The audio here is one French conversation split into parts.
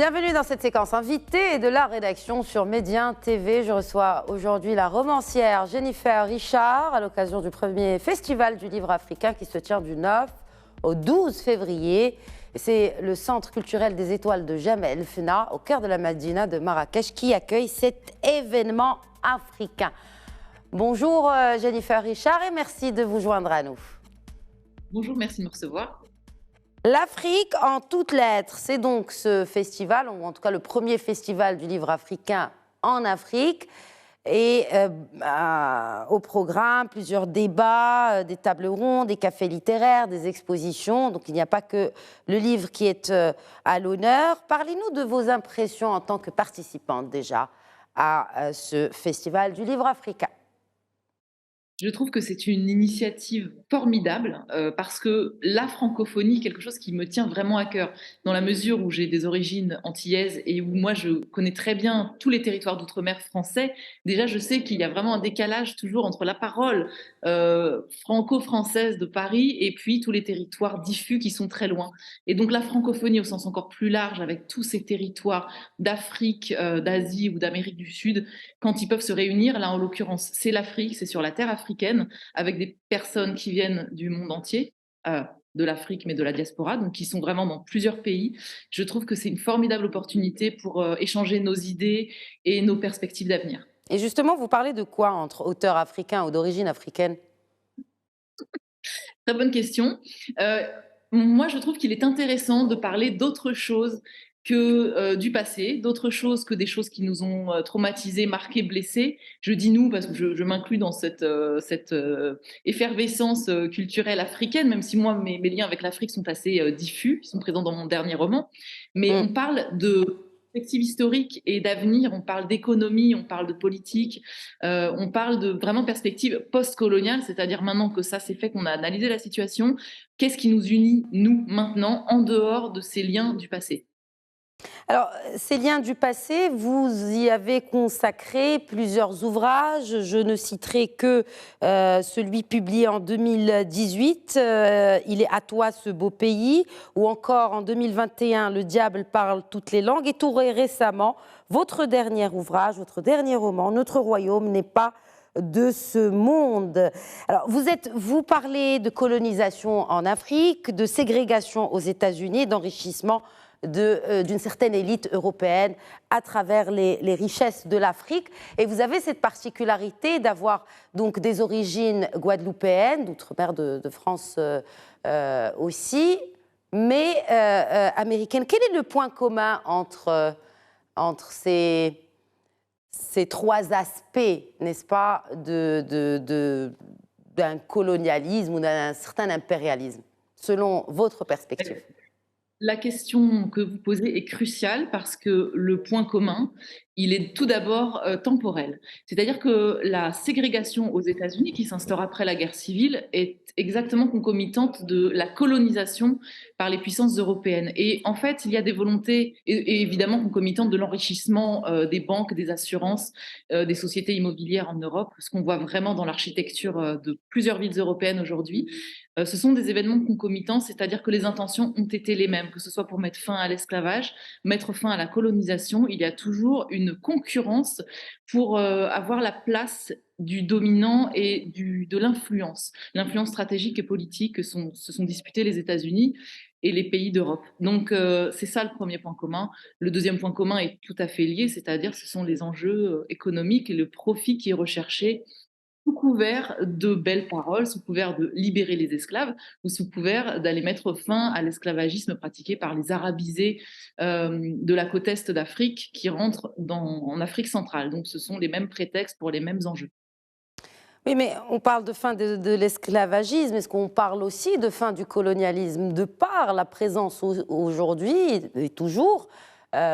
Bienvenue dans cette séquence invitée de la rédaction sur Médien TV. Je reçois aujourd'hui la romancière Jennifer Richard à l'occasion du premier festival du livre africain qui se tient du 9 au 12 février. C'est le Centre culturel des étoiles de Jamel Fna, au cœur de la Médina de Marrakech, qui accueille cet événement africain. Bonjour Jennifer Richard et merci de vous joindre à nous. Bonjour, merci de me recevoir. L'Afrique en toutes lettres, c'est donc ce festival, ou en tout cas le premier festival du livre africain en Afrique. Et au programme, plusieurs débats, des tables rondes, des cafés littéraires, des expositions. Donc il n'y a pas que le livre qui est à l'honneur. Parlez-nous de vos impressions en tant que participante déjà à ce festival du livre africain. Je trouve que c'est une initiative formidable parce que la francophonie, quelque chose qui me tient vraiment à cœur, dans la mesure où j'ai des origines antillaises et où moi je connais très bien tous les territoires d'outre-mer français. Déjà, je sais qu'il y a vraiment un décalage toujours entre la parole franco-française de Paris et puis tous les territoires diffus qui sont très loin. Et donc la francophonie au sens encore plus large, avec tous ces territoires d'Afrique, d'Asie ou d'Amérique du Sud, quand ils peuvent se réunir, là en l'occurrence c'est l'Afrique, c'est sur la terre africaine, avec des personnes qui viennent du monde entier, de l'Afrique mais de la diaspora, donc qui sont vraiment dans plusieurs pays. Je trouve que c'est une formidable opportunité pour échanger nos idées et nos perspectives d'avenir. Et justement, vous parlez de quoi entre auteurs africains ou d'origine africaine? Très bonne question. Moi, je trouve qu'il est intéressant de parler d'autres choses que du passé, d'autres choses que des choses qui nous ont traumatisés, marqués, blessés. Je dis nous parce que je m'inclus dans cette effervescence culturelle africaine, même si moi, mes liens avec l'Afrique sont assez diffus, ils sont présents dans mon dernier roman. Mais on parle de perspective historique et d'avenir, on parle d'économie, on parle de politique, on parle de vraiment perspective post-coloniale, c'est-à-dire maintenant que ça c'est fait, qu'on a analysé la situation, qu'est-ce qui nous unit, nous, maintenant, en dehors de ces liens du passé? Alors, ces liens du passé, vous y avez consacré plusieurs ouvrages. Je ne citerai que celui publié en 2018, Il est à toi ce beau pays, ou encore en 2021, Le diable parle toutes les langues. Et tout récemment, votre dernier ouvrage, votre dernier roman, Notre royaume n'est pas de ce monde. Alors, vous parlez de colonisation en Afrique, de ségrégation aux États-Unis, d'enrichissement d'une certaine élite européenne à travers les richesses de l'Afrique. Et vous avez cette particularité d'avoir donc des origines guadeloupéennes, d'outre-mer de France aussi, mais américaines. Quel est le point commun entre ces trois aspects, n'est-ce pas, d'un colonialisme ou d'un certain impérialisme, selon votre perspective? La question que vous posez est cruciale parce que le point commun, il est tout d'abord temporel. C'est-à-dire que la ségrégation aux États-Unis, qui s'instaure après la guerre civile, est exactement concomitante de la colonisation par les puissances européennes. Et en fait, il y a des volontés, et évidemment concomitantes de l'enrichissement des banques, des assurances, des sociétés immobilières en Europe, ce qu'on voit vraiment dans l'architecture de plusieurs villes européennes aujourd'hui. Ce sont des événements concomitants, c'est-à-dire que les intentions ont été les mêmes, que ce soit pour mettre fin à l'esclavage, mettre fin à la colonisation. Il y a toujours une concurrence pour avoir la place du dominant et de l'influence stratégique et politique que se sont disputés les États-Unis et les pays d'Europe. Donc c'est ça le premier point commun. Le deuxième point commun est tout à fait lié, c'est-à-dire ce sont les enjeux économiques et le profit qui est recherché sous couvert de belles paroles, sous couvert de libérer les esclaves, ou sous couvert d'aller mettre fin à l'esclavagisme pratiqué par les arabisés de la côte est d'Afrique qui rentrent en Afrique centrale. Donc ce sont les mêmes prétextes pour les mêmes enjeux. Oui, mais on parle de fin de l'esclavagisme. Est-ce qu'on parle aussi de fin du colonialisme, de par la présence aujourd'hui et toujours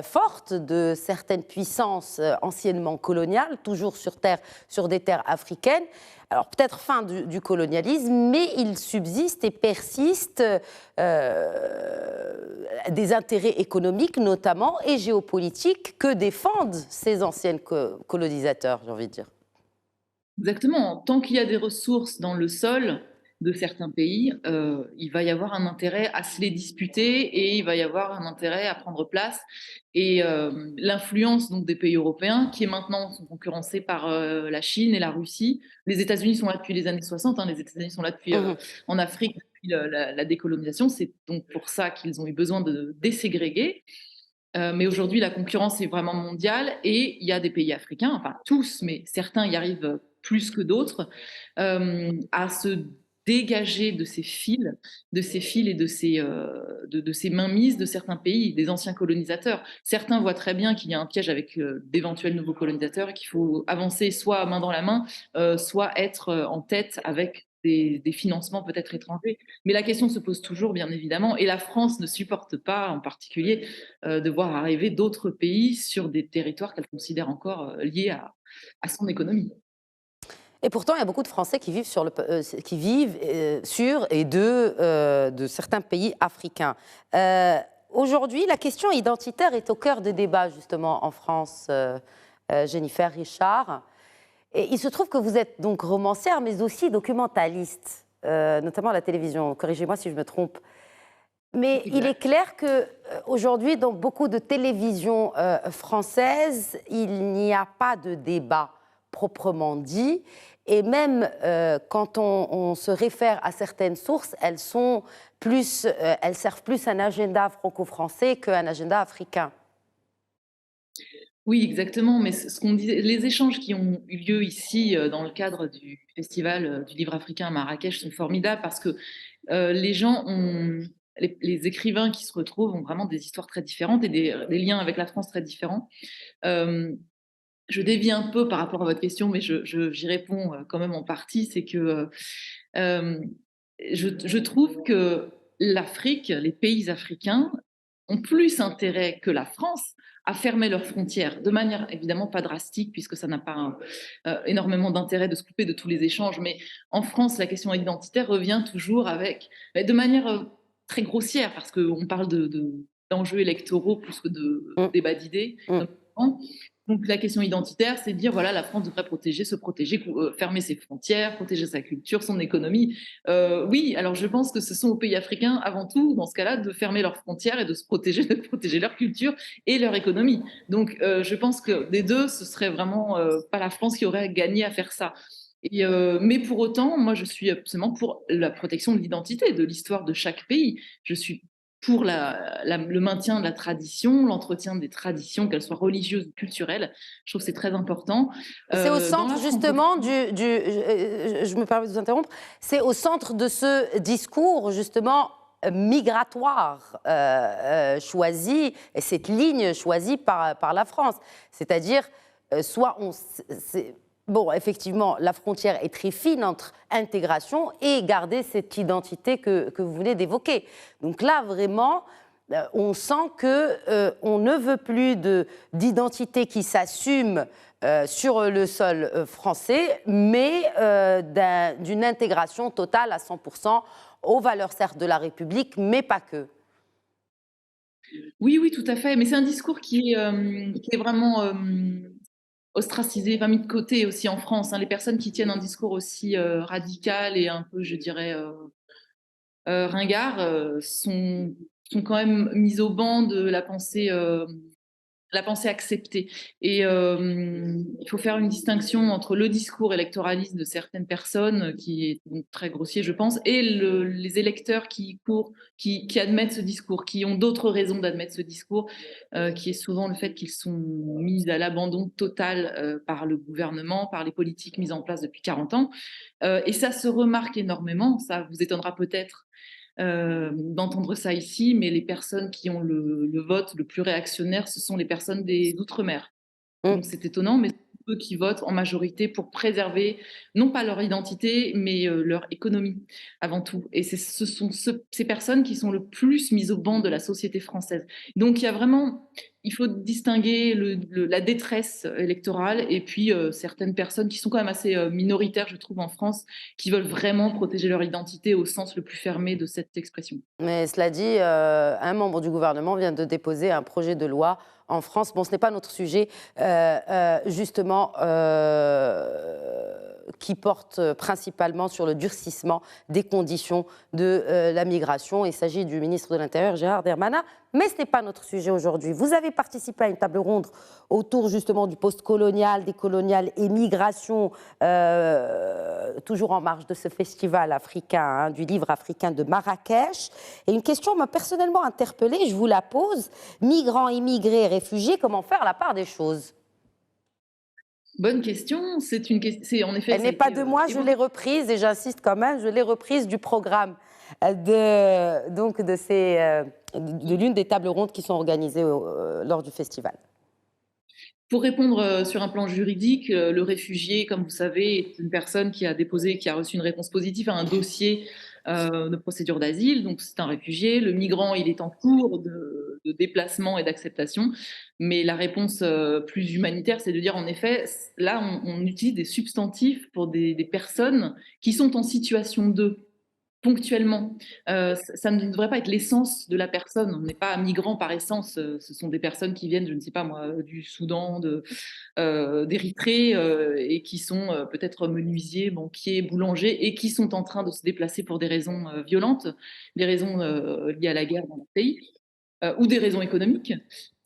forte de certaines puissances anciennement coloniales, toujours sur des terres africaines? Alors peut-être fin du colonialisme, mais il subsiste et persiste des intérêts économiques notamment et géopolitiques que défendent ces anciens colonisateurs, j'ai envie de dire. Exactement. Tant qu'il y a des ressources dans le sol, de certains pays, il va y avoir un intérêt à se les disputer et il va y avoir un intérêt à prendre place. Et l'influence donc des pays européens, qui est maintenant sont concurrencés par la Chine et la Russie. Les États-Unis sont là depuis les années 60, hein, les États-Unis sont là depuis Mhm. en Afrique depuis la décolonisation. C'est donc pour ça qu'ils ont eu besoin de déségréguer. Mais aujourd'hui, la concurrence est vraiment mondiale et il y a des pays africains, enfin tous, mais certains y arrivent plus que d'autres, à se dégager de ces fils et de ces mainmises de certains pays, des anciens colonisateurs. Certains voient très bien qu'il y a un piège avec d'éventuels nouveaux colonisateurs et qu'il faut avancer soit main dans la main, soit être en tête avec des financements peut-être étrangers. Mais la question se pose toujours, bien évidemment, et la France ne supporte pas en particulier de voir arriver d'autres pays sur des territoires qu'elle considère encore liés à son économie. Et pourtant, il y a beaucoup de Français qui vivent qui vivent sur et de certains pays africains. Aujourd'hui, la question identitaire est au cœur des débats, justement, en France, Jennifer Richard. Et il se trouve que vous êtes donc romancière, mais aussi documentaliste, notamment à la télévision. Corrigez-moi si je me trompe. Mais il est clair qu'aujourd'hui, dans beaucoup de télévisions françaises, il n'y a pas de débat proprement dit. Et même quand on se réfère à certaines sources, elles servent plus un agenda franco-français qu'un agenda africain. Oui, exactement. Mais ce qu'on disait, les échanges qui ont eu lieu ici dans le cadre du festival du livre africain à Marrakech sont formidables parce que les gens ont, les écrivains qui se retrouvent ont vraiment des histoires très différentes et des liens avec la France très différents. Euh, je dévie un peu par rapport à votre question, mais j'y réponds quand même en partie. C'est que euh, je trouve que l'Afrique, les pays africains, ont plus intérêt que la France à fermer leurs frontières, de manière évidemment pas drastique, puisque ça n'a pas énormément d'intérêt de se couper de tous les échanges. Mais en France, la question identitaire revient toujours avec, de manière très grossière, parce qu'on parle d'enjeux électoraux plus que de Mm, débats d'idées. mm. Donc la question identitaire, c'est de dire voilà, la France devrait protéger, se protéger, fermer ses frontières, protéger sa culture, son économie. Oui, alors je pense que ce sont aux pays africains avant tout, dans ce cas-là, de fermer leurs frontières et de se protéger, de protéger leur culture et leur économie. Donc je pense que des deux, ce serait vraiment pas la France qui aurait gagné à faire ça. Mais pour autant, moi, je suis absolument pour la protection de l'identité, de l'histoire de chaque pays. Je suis pour le maintien de la tradition, l'entretien des traditions, qu'elles soient religieuses ou culturelles. Je trouve que c'est très important. C'est au Dans centre la justement francophonie, je me permets de vous interrompre, c'est au centre de ce discours justement migratoire choisi, et cette ligne choisie par la France. C'est-à-dire, soit on... Bon, effectivement, la frontière est très fine entre intégration et garder cette identité que vous venez d'évoquer. Donc là, vraiment, on sent qu'on ne veut plus d'identité qui s'assume sur le sol français, mais d'une intégration totale à 100% aux valeurs certes de la République, mais pas que. oui, oui, tout à fait. Mais c'est un discours qui est vraiment ostracisé, enfin, mis de côté aussi en France. Hein. Les personnes qui tiennent un discours aussi radical et un peu, je dirais, ringard sont quand même mises au banc de la pensée acceptée. Et il faut faire une distinction entre le discours électoraliste de certaines personnes, qui est donc très grossier, je pense, et les électeurs qui admettent ce discours, qui ont d'autres raisons d'admettre ce discours, qui est souvent le fait qu'ils sont mis à l'abandon total par le gouvernement, par les politiques mises en place depuis 40 ans. Et ça se remarque énormément, ça vous étonnera peut-être d'entendre ça ici, mais les personnes qui ont le vote le plus réactionnaire, ce sont les personnes des Outre-mer. Mm. Donc c'est étonnant, mais c'est eux qui votent en majorité pour préserver non pas leur identité, mais leur économie avant tout. Et ce sont ces personnes qui sont le plus mises au banc de la société française. Donc il y a vraiment, il faut distinguer la détresse électorale et puis certaines personnes qui sont quand même assez minoritaires, je trouve, en France, qui veulent vraiment protéger leur identité au sens le plus fermé de cette expression. Mais cela dit, un membre du gouvernement vient de déposer un projet de loi en France. Bon, ce n'est pas notre sujet, justement, qui porte principalement sur le durcissement des conditions de la migration. Il s'agit du ministre de l'Intérieur, Gérald Darmanin, mais ce n'est pas notre sujet aujourd'hui. Vous avez participé à une table ronde autour justement du post-colonial, décolonial et migration, toujours en marge de ce festival africain, hein, du livre africain de Marrakech. Et une question m'a personnellement interpellée, je vous la pose. Migrants, immigrés, réfugiés, comment faire la part des choses? Bonne question. C'est une question. En effet. Elle n'est pas de moi, je l'ai reprise et j'insiste quand même, je l'ai reprise du programme de l'une des tables rondes qui sont organisées lors du festival. Pour répondre sur un plan juridique, le réfugié, comme vous savez, est une personne qui a reçu une réponse positive à un dossier de procédure d'asile, donc c'est un réfugié. Le migrant, il est en cours de déplacement et d'acceptation, mais la réponse plus humanitaire, c'est de dire en effet, là, on utilise des substantifs pour des personnes qui sont en situation de ponctuellement. Ça ne devrait pas être l'essence de la personne. On n'est pas migrant par essence. Ce sont des personnes qui viennent, je ne sais pas moi, du Soudan, d'Érythrée, et qui sont peut-être menuisiers, banquiers, boulangers, et qui sont en train de se déplacer pour des raisons violentes, des raisons liées à la guerre dans leur pays, ou des raisons économiques.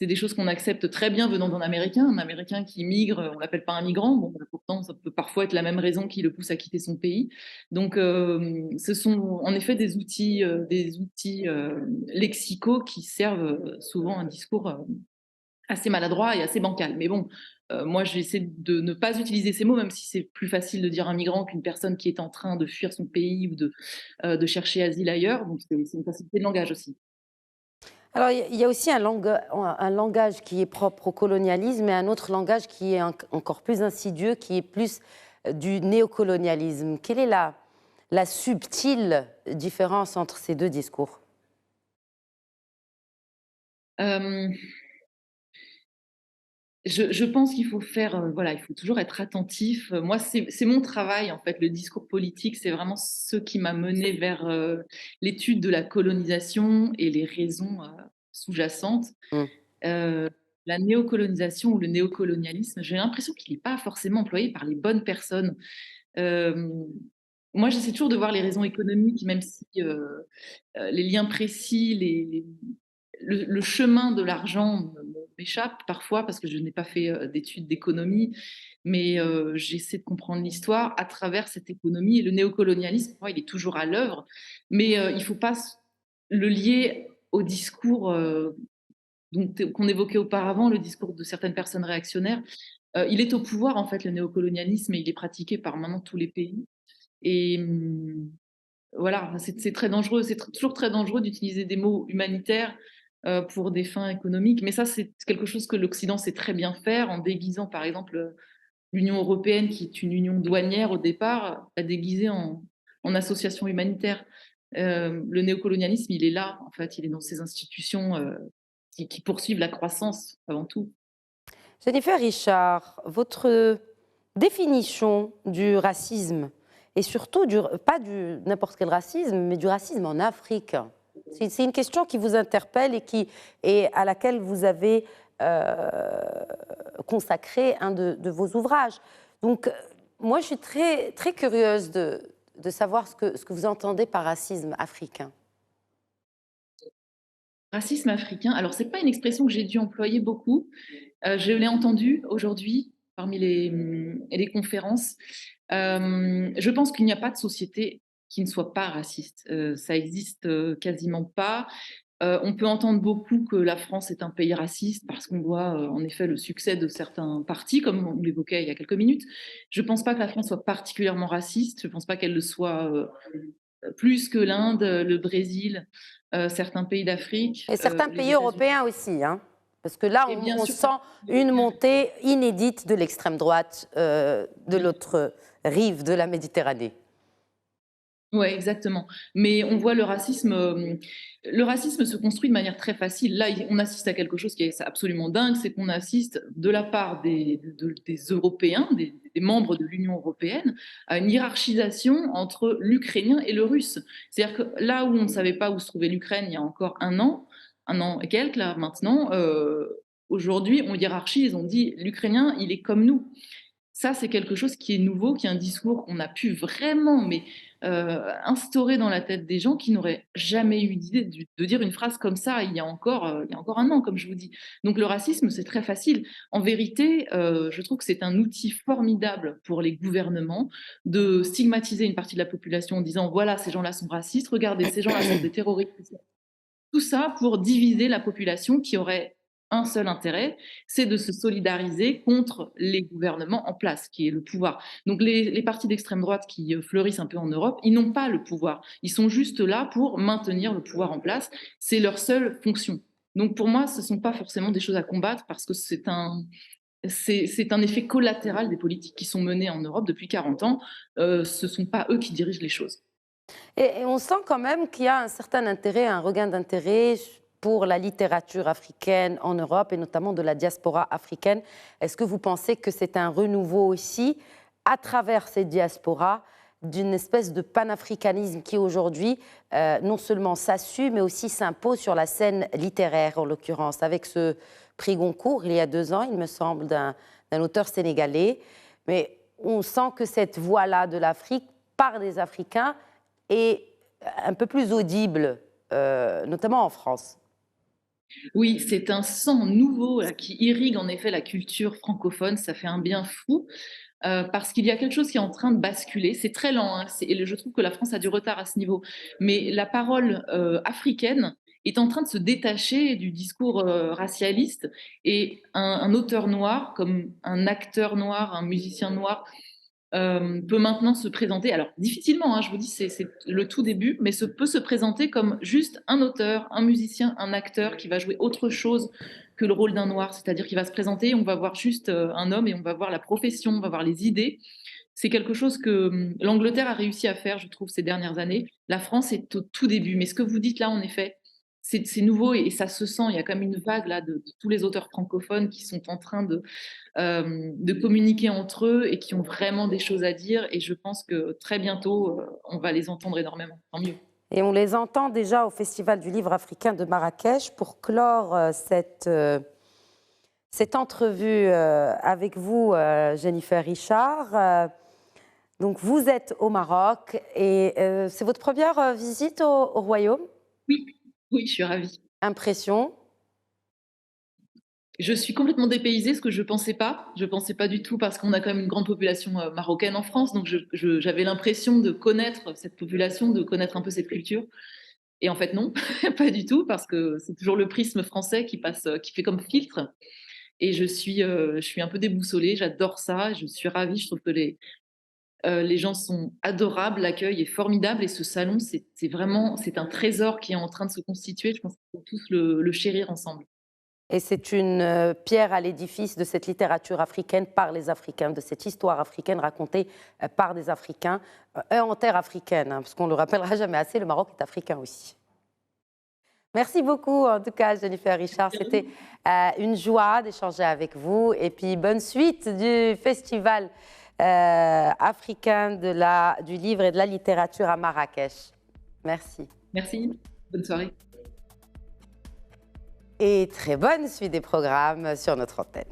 C'est des choses qu'on accepte très bien venant d'un Américain. Un Américain qui migre, on l'appelle pas un migrant. Bon, pourtant, ça peut parfois être la même raison qui le pousse à quitter son pays. Donc, ce sont en effet des outils lexicaux qui servent souvent un discours assez maladroit et assez bancal. Mais bon, moi, j'essaie de ne pas utiliser ces mots, même si c'est plus facile de dire un migrant qu'une personne qui est en train de fuir son pays ou de chercher asile ailleurs. Donc, c'est une facilité de langage aussi. Alors, il y a aussi un langage qui est propre au colonialisme et un autre langage qui est encore plus insidieux, qui est plus du néocolonialisme. Quelle est la subtile différence entre ces deux discours? Je pense qu'il faut faire, voilà, il faut toujours être attentif. Moi, c'est mon travail, en fait, le discours politique, c'est vraiment ce qui m'a mené vers l'étude de la colonisation et les raisons sous-jacentes. Euh, la néocolonisation ou le néocolonialisme, j'ai l'impression qu'il n'est pas forcément employé par les bonnes personnes. Euh, Moi, j'essaie toujours de voir les raisons économiques, même si les liens précis, le chemin de l'argent m'échappe parfois parce que je n'ai pas fait d'études d'économie, mais j'essaie de comprendre l'histoire à travers cette économie. Et le néocolonialisme, pour moi, il est toujours à l'œuvre, mais il ne faut pas le lier au discours qu'on évoquait auparavant, le discours de certaines personnes réactionnaires. Il est au pouvoir, en fait, le néocolonialisme, et il est pratiqué par maintenant tous les pays. Et voilà, c'est très dangereux. C'est toujours très dangereux d'utiliser des mots humanitaires pour des fins économiques. Mais ça, c'est quelque chose que l'Occident sait très bien faire en déguisant, par exemple, l'Union européenne, qui est une union douanière au départ, à déguiser en association humanitaire. Le néocolonialisme, il est là, en fait, il est dans ces institutions qui poursuivent la croissance avant tout. Jennifer Richard, votre définition du racisme, et surtout pas du n'importe quel racisme, mais du racisme en Afrique, c'est une question qui vous interpelle et à laquelle vous avez consacré un de vos ouvrages. Donc, moi, je suis très, très curieuse de savoir ce que vous entendez par racisme africain. Racisme africain, alors c'est pas une expression que j'ai dû employer beaucoup. Je l'ai entendue aujourd'hui parmi les conférences. Je pense qu'il n'y a pas de société qui ne soit pas raciste. Ça existe quasiment pas. On peut entendre beaucoup que la France est un pays raciste parce qu'on voit en effet le succès de certains partis, comme on l'évoquait il y a quelques minutes. Je ne pense pas que la France soit particulièrement raciste. Je ne pense pas qu'elle le soit plus que l'Inde, le Brésil, certains pays d'Afrique. Et certains pays européens aussi, hein, parce que là, on sent une montée inédite de l'extrême droite de l'autre rive de la Méditerranée. Oui, exactement. Mais on voit le racisme se construit de manière très facile. Là, on assiste à quelque chose qui est absolument dingue, c'est qu'on assiste de la part des Européens, des membres de l'Union européenne, à une hiérarchisation entre l'Ukrainien et le Russe. C'est-à-dire que là où on ne savait pas où se trouvait l'Ukraine il y a encore un an et quelques, là, maintenant, Aujourd'hui, on hiérarchise, on dit l'Ukrainien, il est comme nous. Ça, c'est quelque chose qui est nouveau, qui est un discours qu'on a pu vraiment instaurer dans la tête des gens qui n'auraient jamais eu l'idée de dire une phrase comme ça il y a encore un an, comme je vous dis. Donc le racisme, c'est très facile. En vérité, je trouve que c'est un outil formidable pour les gouvernements de stigmatiser une partie de la population en disant voilà, ces gens-là sont racistes, regardez, ces gens-là sont des terroristes. Tout ça pour diviser la population qui aurait un seul intérêt, c'est de se solidariser contre les gouvernements en place, qui est le pouvoir. Donc les partis d'extrême droite qui fleurissent un peu en Europe, ils n'ont pas le pouvoir. Ils sont juste là pour maintenir le pouvoir en place. C'est leur seule fonction. Donc pour moi, ce ne sont pas forcément des choses à combattre parce que c'est un effet collatéral des politiques qui sont menées en Europe depuis 40 ans. Ce ne sont pas eux qui dirigent les choses. Et on sent quand même qu'il y a un certain intérêt, un regain d'intérêt pour la littérature africaine en Europe et notamment de la diaspora africaine. Est-ce que vous pensez que c'est un renouveau aussi, à travers ces diasporas, d'une espèce de panafricanisme qui aujourd'hui non seulement s'assume, mais aussi s'impose sur la scène littéraire, en l'occurrence, avec ce prix Goncourt, il y a 2 ans, il me semble, d'un auteur sénégalais. Mais on sent que cette voix-là de l'Afrique, par des Africains, est un peu plus audible, notamment en France. Oui, c'est un sang nouveau là, qui irrigue en effet la culture francophone. Ça fait un bien fou parce qu'il y a quelque chose qui est en train de basculer. C'est très lent, hein, et je trouve que la France a du retard à ce niveau. Mais la parole africaine est en train de se détacher du discours racialiste et un auteur noir, comme un acteur noir, un musicien noir, peut maintenant se présenter, alors difficilement, hein, je vous dis, c'est le tout début, mais peut se présenter comme juste un auteur, un musicien, un acteur qui va jouer autre chose que le rôle d'un noir, c'est-à-dire qu'il va se présenter, on va voir juste un homme et on va voir la profession, on va voir les idées. C'est quelque chose que l'Angleterre a réussi à faire, je trouve, ces dernières années. La France est au tout début, mais ce que vous dites là, en effet, c'est nouveau et ça se sent. Il y a comme une vague là de tous les auteurs francophones qui sont en train de communiquer entre eux et qui ont vraiment des choses à dire. Et je pense que très bientôt, on va les entendre énormément. Tant mieux. Et on les entend déjà au Festival du livre africain de Marrakech. Pour clore cette entrevue avec vous, Jennifer Richard. Donc vous êtes au Maroc et c'est votre première visite au Royaume? Oui, oui, je suis ravie. Impression? Je suis complètement dépaysée, ce que je pensais pas. Je pensais pas du tout parce qu'on a quand même une grande population marocaine en France, donc j'avais l'impression de connaître cette population, de connaître un peu cette culture. Et en fait, non, pas du tout, parce que c'est toujours le prisme français qui passe, qui fait comme filtre. Et je suis un peu déboussolée. J'adore ça. Je suis ravie. Je trouve que les gens sont adorables, l'accueil est formidable et ce salon, c'est un trésor qui est en train de se constituer. Je pense qu'il faut tous le chérir ensemble. Et c'est une pierre à l'édifice de cette littérature africaine par les Africains, de cette histoire africaine racontée par des Africains, en terre africaine, hein, parce qu'on ne le rappellera jamais assez, le Maroc est africain aussi. Merci beaucoup, en tout cas, Jennifer Richard. C'était une joie d'échanger avec vous. Et puis, bonne suite du Festival africain du livre et de la littérature à Marrakech. Merci. Merci. Bonne soirée. Et très bonne suite des programmes sur notre antenne.